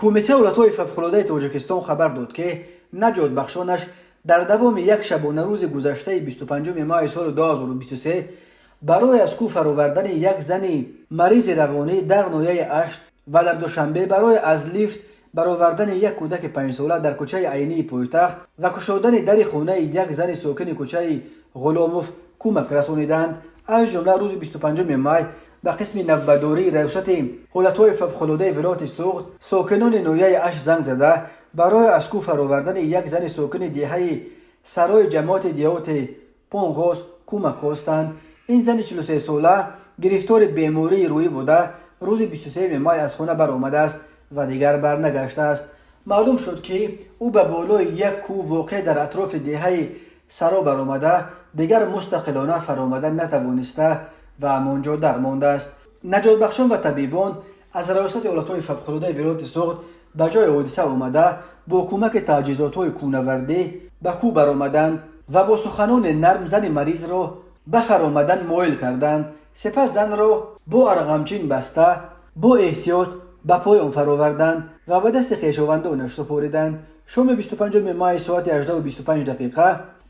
کمیته ولایت‌های فوق‌العاده تاجیکستان خبر داد که نجات بخشانش در دوام یک شبانه روز گذشته 25 ماه سال 2023 برای از کو فرآوردن یک زن مریض روانی در ناحیه اشت و در دوشنبه برای از لیفت برآوردن یک کودک 5 ساله در کوچه عینی پایتخت و گشودن در خانه یک زن ساکن کوچه غلاموف کمک رسانیدند. از جمله روز 25 ماه به قسم نوبداری ریاست حالتهای فوق‌العاده ولایت سوخت ساکنان ناحیه اشت زنگ زده برای از کو فرآوردن یک زن ساکن دهه سرای جماعت دیهات پونغاز کمک خواستند. این زن 43 ساله گرفتار بیماری روحی بوده روز 23 ماه از خانه برآمده است و دیگر برنگشته است. معلوم شد که او به بالای یک کوه واقع در اطراف دهه سرا برآمده دیگر مستقلانه فرآمدن نتوانسته و همانجا درمانده است. نجات بخشان و طبیبان از ریاست حالتهای فوق‌العاده ولایت سوخت به جای حادثه آمده با کمک تجهیزات‌های کوهنوردی به کوه برآمدند و با سخنان نرم زن مریض را به فرآمدن مایل کردند. سپس زن را با ارغمچین بسته با احتیاط به پای آن فرآوردند و به دست خویشاوندانش سپردند. شام 25 ماه ساعت 18:25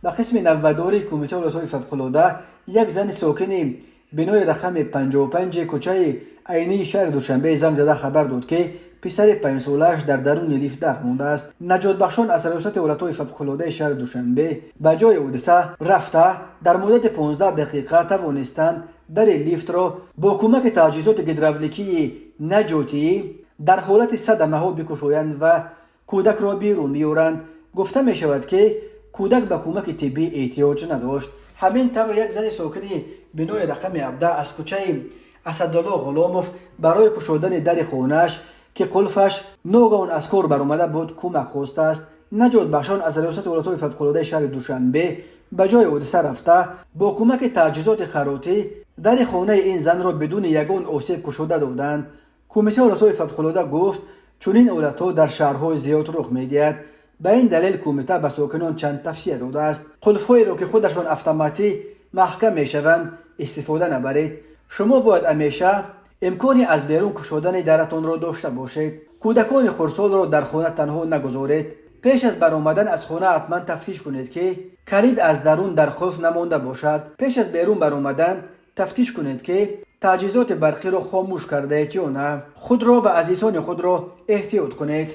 به قسم نوبداری کمیته ولایت‌های فوق‌العاده یک زن ساکن بنای رقم 55 کوچه عینی شهر دوشنبه زنگ زده خبر داد که پسر 5 ساله‌اش در درون لیفت درمانده است. نجات بخشان از ریاست ولایت‌های فوق‌العاده شهر دوشنبه به جای حادثه رفته در مدت 15 دقیقه توانستند در لیفت را با کمک تجهیزات هیدرولیکی نجاتی در حالت صدمه ها بکشایند و کودک را بیرون بیارند. گفته می شود که کودک به کمک طبی احتیاج نداشت. همین طور یک زن ساکن بنای رقم 17 از کوچه اسدالله غلاموف برای گشودن در خانه‌اش که قلفش ناگهان از کار برآمده بود کمک خواسته است. نجات بخشان از ریاست ولایت‌های فوق‌العاده شهر دوشنبه به جای حادثه رفته با کمک تجهیزات خراطی در خانه این زن را بدون یگان آسیب گشوده دادند. کمیته حالت‌های فوق‌العاده گفت چون این حالت‌ها در شهرهای زیاد رخ می‌دهد به این دلیل کمیته به ساکنان چند توصیه داده است. قلف‌هایی را که خودشان اتوماتیک محکم می‌شوند استفاده نبرید. شما باید همیشه امکانی از بیرون گشودن درتان را داشته باشید. کودکان خردسال را در خانه تنها نگذارید. پیش از برآمدن از خانه حتما تفتیش کنید که کلید از درون در قلف نمانده باشد. پیش از بیرون برآمدن تفتیش کنید که تجهیزات برقی را خاموش کرده اید یا نه. خود را و عزیزان خود را احتیاط کنید.